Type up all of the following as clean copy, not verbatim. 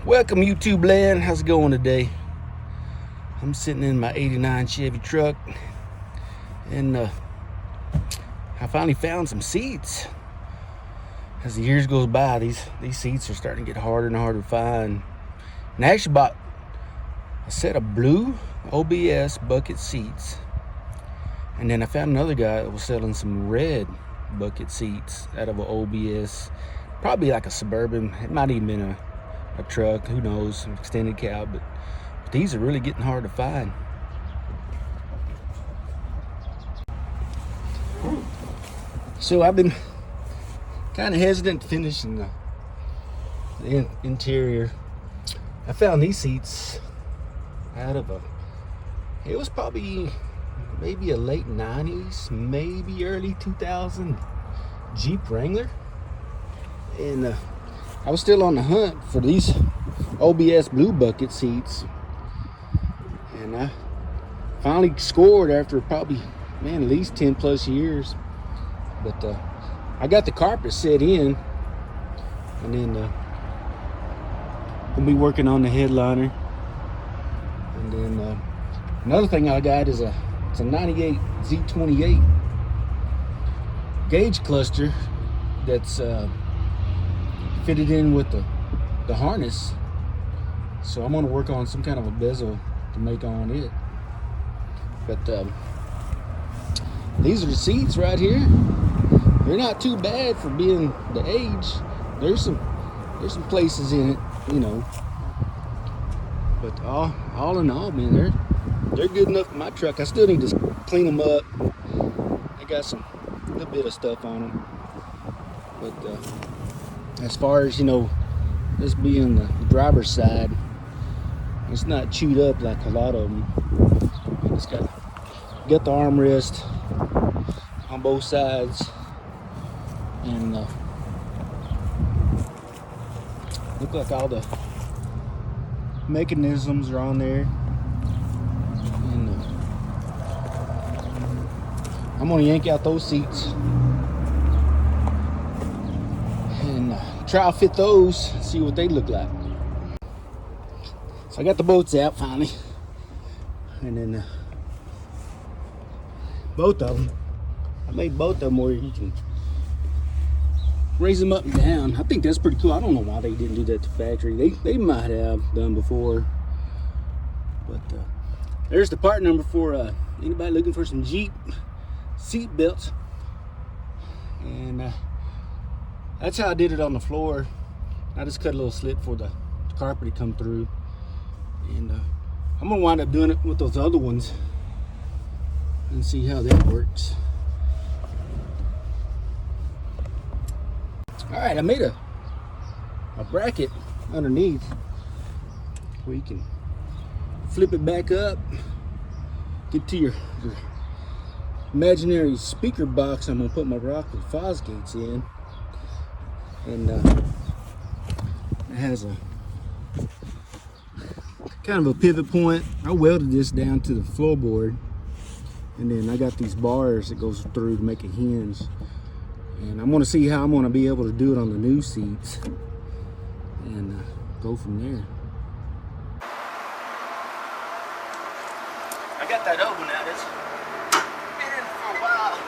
Welcome YouTube land. How's it going today? I'm sitting in my 89 Chevy truck and I finally found some seats. As the years goes by, these seats are starting to get harder and harder to find. And I actually bought a set of blue OBS bucket seats, and then I found another guy that was selling some red bucket seats out of an OBS, probably like a Suburban. It might even been a truck, who knows, an extended cab, but these are really getting hard to find. So I've been kind of hesitant to finish in the interior. I found these seats out of it was probably maybe a late 90s, maybe early 2000 Jeep Wrangler. And I was still on the hunt for these OBS blue bucket seats, and I finally scored after probably, at least 10 plus years. But I got the carpet set in, and then we'll be working on the headliner. And then another thing I got is it's a 98 Z28 gauge cluster that's fitted in with the harness. So I'm going to work on some kind of a bezel to make on it. But these are the seats right here. They're not too bad for being the age. There's some places in it, you know. But all in all, man, they're good enough for my truck. I still need to clean them up. They got a little bit of stuff on them. But as far as, this being the driver's side, it's not chewed up like a lot of them. It's got the armrest on both sides, and look like all the mechanisms are on there. And I'm gonna yank out those seats and try to fit those, see what they look like. So I got the bolts out finally, and then both of them, I made both of them where you can raise them up and down. I think that's pretty cool. I don't know why they didn't do that at the factory. They might have done before. But there's the part number for anybody looking for some Jeep seat belts. And that's how I did it on the floor. I just cut a little slit for the carpet to come through. And I'm gonna wind up doing it with those other ones and see how that works. All right, I made a bracket underneath where you can flip it back up, get to your imaginary speaker box. I'm gonna put my Rockwood Fosgates in, and it has a kind of a pivot point. I welded this down to the floorboard, and then I got these bars that goes through to make a hinge. And I'm going to see how I'm going to be able to do it on the new seats, and go from there. I got that oven out. It's been in for a while.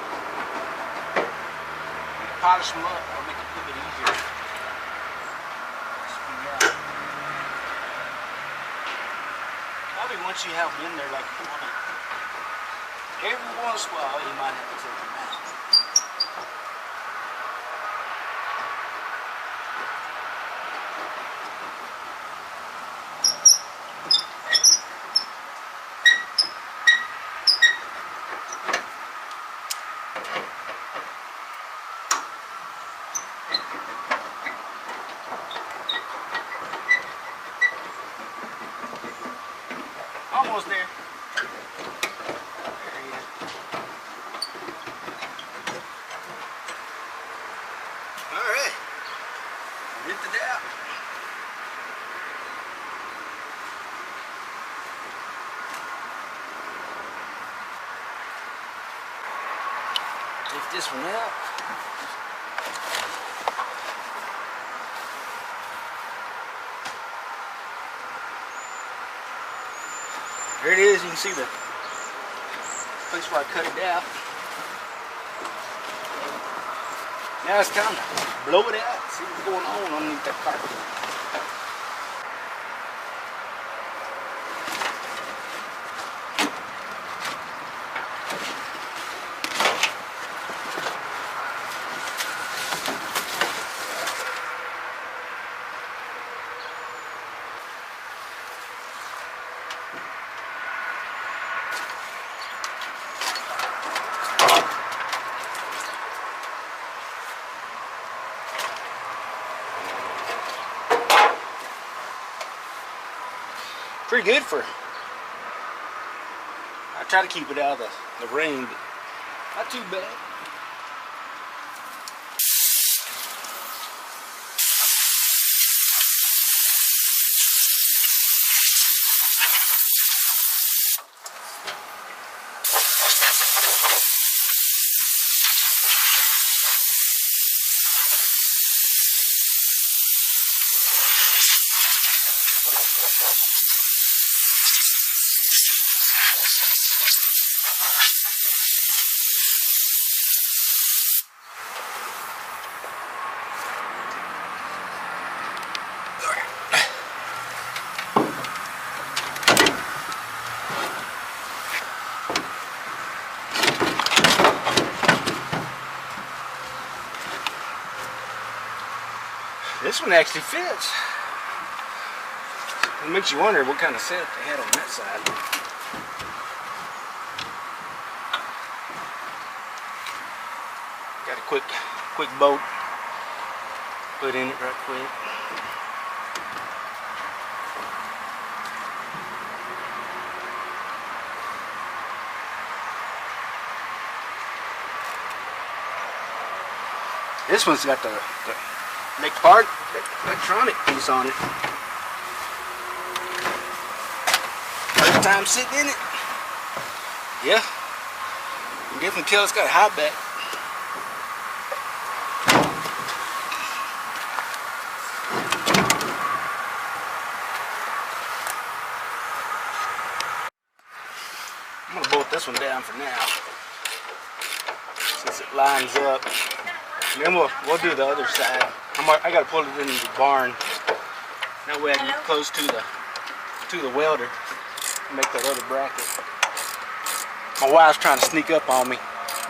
Polish them up. I'll make it a little bit easier. Probably once you have them in there, like you want to, every once in a while, you might have to take them out. Almost there. There he is. All right. Ripped it out. Lift this one out. There it is. You can see the place where I cut it out. Now it's time to blow it out, see what's going on underneath that carpet. Pretty good for, I try to keep it out of the rain, but not too bad. This one actually fits. It makes you wonder what kind of set they had on that side. Got a quick bolt put in it right quick. This one's got the neck part, electronic piece on it. First time sitting in it. Yeah. You can definitely tell it's got a high back. I'm gonna bolt this one down for now, since it lines up. And then we'll do the other side. I gotta pull it into the barn. That way I can get close to the welder and make that other bracket. My wife's trying to sneak up on me.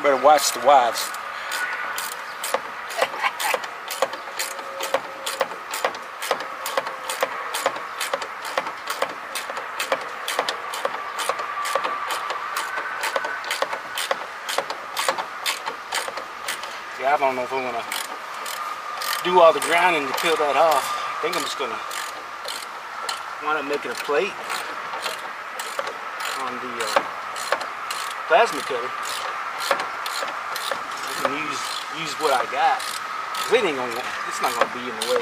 Better watch the wives. I don't know if I'm gonna do all the grinding to peel that off. I think I'm just gonna wind up making a plate on the plasma cutter. I can use what I got. It's not gonna be in the way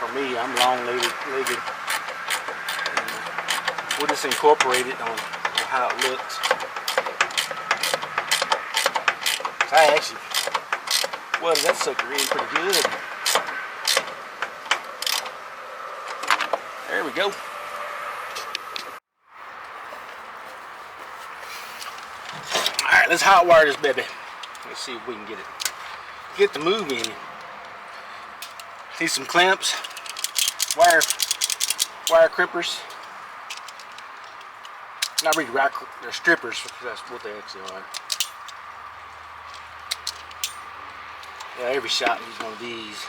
for me. I'm long-legged. We'll just incorporate it on how it looks. I actually welded that sucker in pretty good. There we go. Alright, let's hot wire this baby. Let's see if we can get the move in. See some clamps, wire crimpers. Not really they're strippers, because that's what they actually are. Yeah, every shop needs one of these.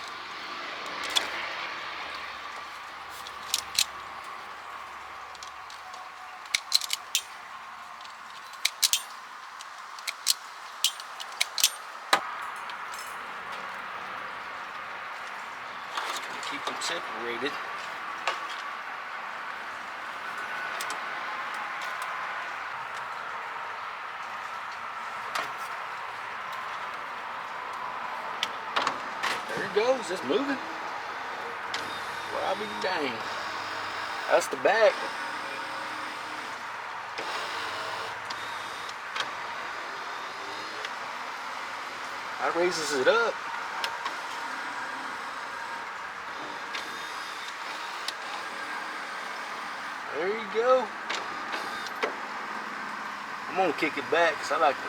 Keep them separated. There it goes, it's moving. Well, I'll be dang. That's the back. That raises it up. There you go. I'm gonna kick it back because I like to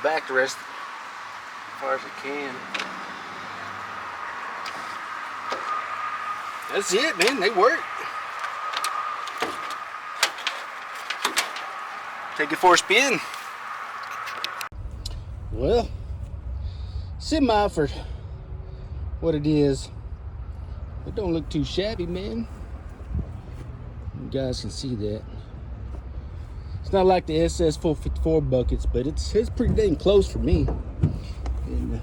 back the rest as far as I can. That's it, man. They work. Take it for a spin. Well, semi for what it is. It don't look too shabby, man. You guys can see that. It's not like the SS454 buckets, but it's pretty dang close for me. And